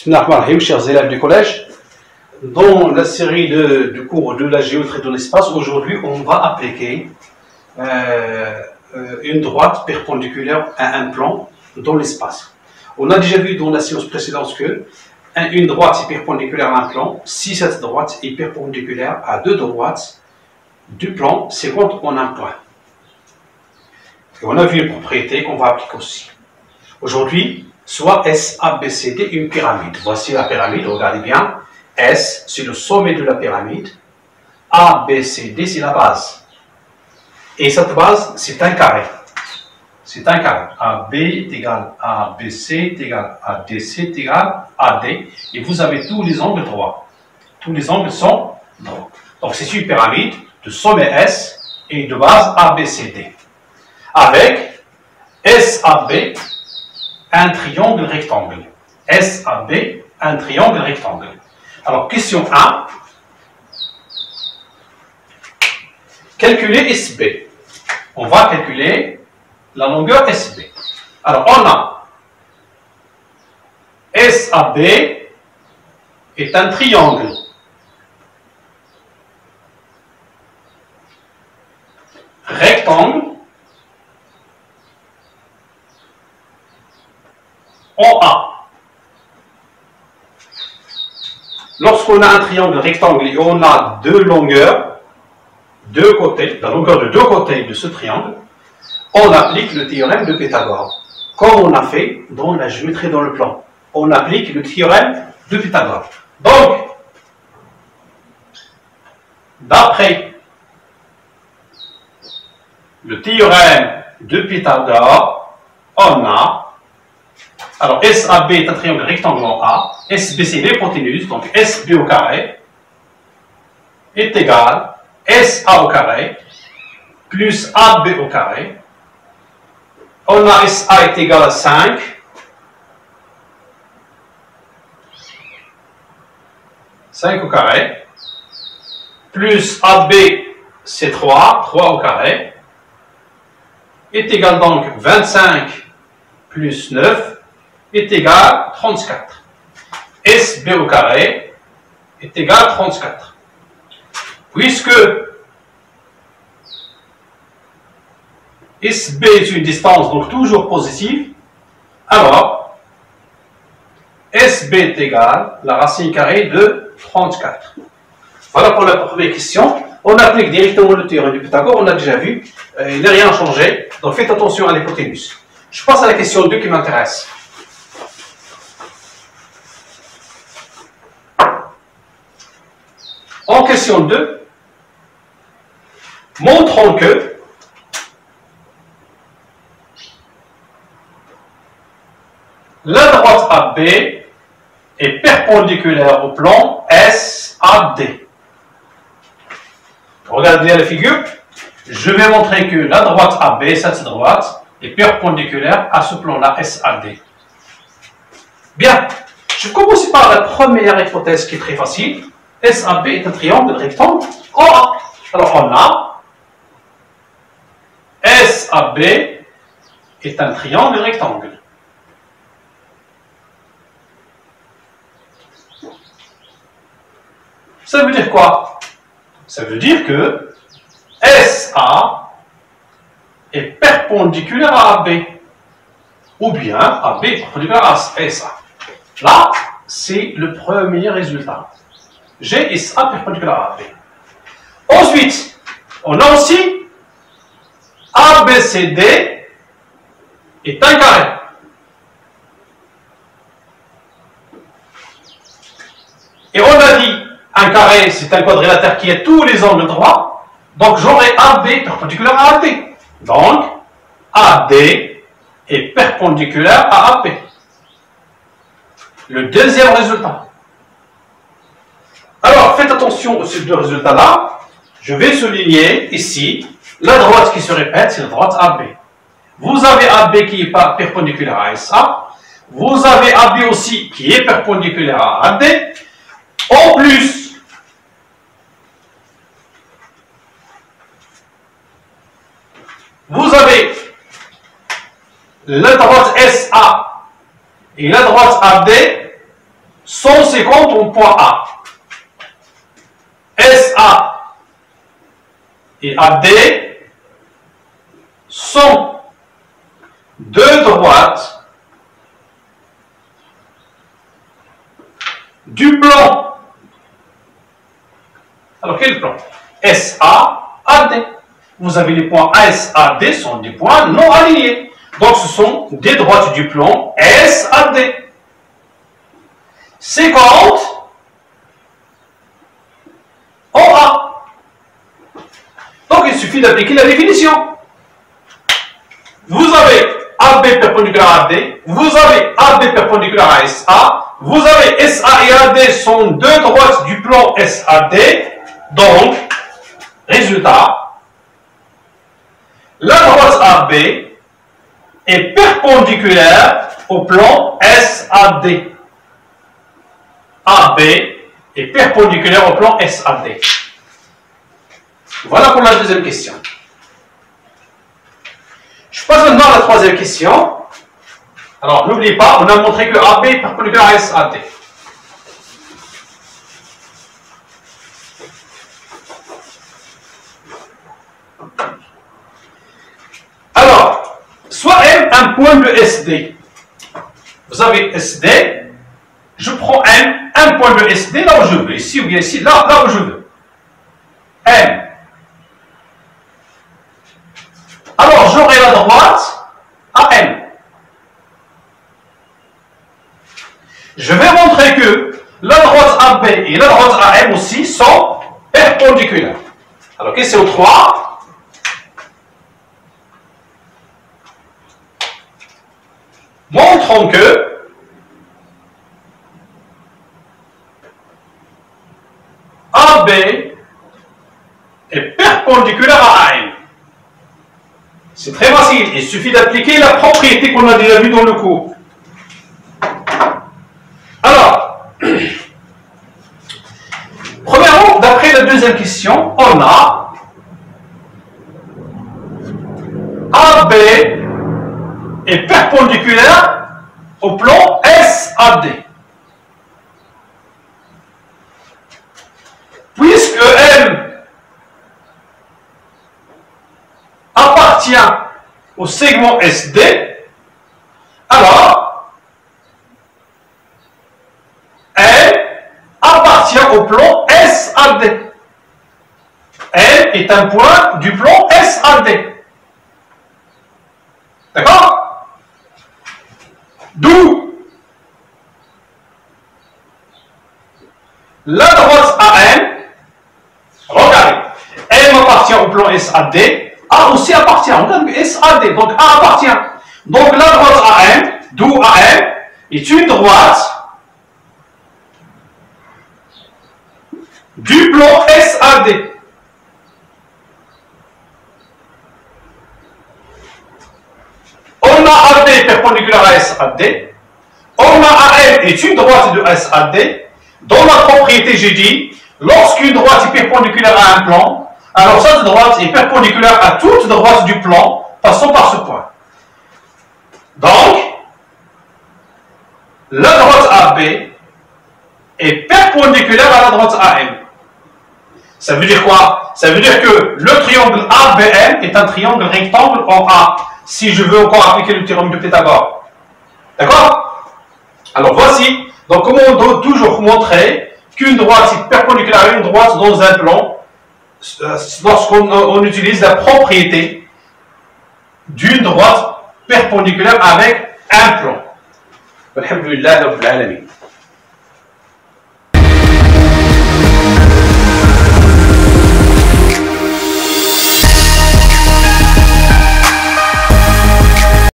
Bismillahirrahmanirrahim, chers élèves du collège. Dans la série de cours de la géométrie de l'espace, aujourd'hui on va appliquer une droite perpendiculaire à un plan dans l'espace. On a déjà vu dans la séance précédente que une droite est perpendiculaire à un plan si cette droite est perpendiculaire à deux droites du plan, c'est quand on a un point. Et on a vu une propriété qu'on va appliquer aussi. Aujourd'hui, soit S, A, B, C, D, une pyramide. Voici la pyramide, regardez bien. S, c'est le sommet de la pyramide. A, B, C, D, c'est la base. Et cette base, c'est un carré. C'est un carré. AB est égal à ABC est égal à DC est égal à AD. Et vous avez tous les angles droits. Tous les angles sont droits. Donc c'est une pyramide de sommet S et de base ABCD. Avec SAB, un triangle rectangle. SAB, un triangle rectangle. Alors, question 1. Calculer SB. On va calculer la longueur SB. Alors, on a SAB est un triangle. Rectangle. OA. Lorsqu'on a un triangle rectangle et on a deux longueurs, deux côtés, la longueur de deux côtés de ce triangle, on applique le théorème de Pythagore, comme on a fait dans la géométrie dans le plan. On applique le théorème de Pythagore. Donc, d'après le théorème de Pythagore, on a, alors SAB est un triangle rectangle en A, SB c'est l'hypoténuse, donc SB au carré est égal à SA au carré plus AB au carré. On a SA est égal à 5 au carré plus AB c'est 3 au carré est égal donc 25 plus 9 est égal à 34. SB au carré est égal à 34. Puisque SB est une distance donc toujours positive, alors SB est égal à la racine carrée de 34. Voilà pour la première question. On applique directement le théorème de Pythagore, on a déjà vu, il n'a rien changé, donc faites attention à l'hypoténuse. Je passe à la question 2 qui m'intéresse. En question 2, montrons que la droite AB est perpendiculaire au plan SAD. Regardez bien la figure. Je vais montrer que la droite AB, cette droite, est perpendiculaire à ce plan-là, SAD. Bien, je commence par la première hypothèse qui est très facile. SAB est un triangle rectangle OA. Alors on a SAB est un triangle rectangle. Ça veut dire quoi? Ça veut dire que SA est perpendiculaire à AB. Ou bien AB est perpendiculaire à SA. Là, c'est le premier résultat. G et SA perpendiculaire à AB. Ensuite, on a aussi ABCD est un carré. Et on a dit, un carré, c'est un quadrilatère qui a tous les angles droits. Donc, j'aurai AB perpendiculaire à AD. Donc, AD est perpendiculaire à AB. Le deuxième résultat. Alors, faites attention aux deux résultats-là. Je vais souligner ici la droite qui se répète, c'est la droite AB. Vous avez AB qui est perpendiculaire à SA. Vous avez AB aussi qui est perpendiculaire à AD. En plus, vous avez la droite SA et la droite AD conséquente en point A. SA et AD sont deux droites du plan. Alors quel plan? SA, AD. Vous avez les points AS, AD sont des points non alignés. Donc ce sont des droites du plan SAD. 50 en A. Donc il suffit d'appliquer la définition. Vous avez AB perpendiculaire à AD, vous avez AB perpendiculaire à SA, vous avez SA et AD sont deux droites du plan SAD. Donc, résultat, la droite AB est perpendiculaire au plan SAD. AB est perpendiculaire au plan SAD. Voilà pour la deuxième question. Je passe maintenant à la troisième question. Alors, n'oubliez pas, on a montré que AB est perpendiculaire à SAD. Alors, soit M, un point de SD. Vous avez SD, je prends M, un point de SD là où je veux, ici ou bien ici, là où je veux. M. Alors, j'aurai la droite AM. Je vais montrer que la droite AB et la droite AM aussi sont perpendiculaires. Alors, question 3. Montrons que AB est perpendiculaire à AM. C'est très facile, il suffit d'appliquer la propriété qu'on a déjà vue dans le cours. Alors, premièrement, d'après la deuxième question, on a AB est perpendiculaire au plan SAD. Puisque M appartient au segment SD, alors M appartient au plan SAD. M est un point du plan SAD. D'accord? D'où la droite AM, regardez, M appartient au plan SAD, A aussi appartient, regarde SAD, donc A appartient. Donc la droite AM, d'où AM, est une droite du plan SAD. On a AB perpendiculaire à SAD, on a AM est une droite de SAD. Dans la propriété, j'ai dit, lorsqu'une droite est perpendiculaire à un plan, alors cette droite est perpendiculaire à toute droite du plan, passant par ce point. Donc, la droite AB est perpendiculaire à la droite AM. Ça veut dire quoi? Ça veut dire que le triangle ABM est un triangle rectangle en A, si je veux encore appliquer le théorème de Pythagore. D'accord? Alors voici, donc comment on doit toujours montrer qu'une droite est perpendiculaire à une droite dans un plan, lorsqu'on utilise la propriété d'une droite perpendiculaire avec un plan. Alhamdulillah Rabbil Alamin.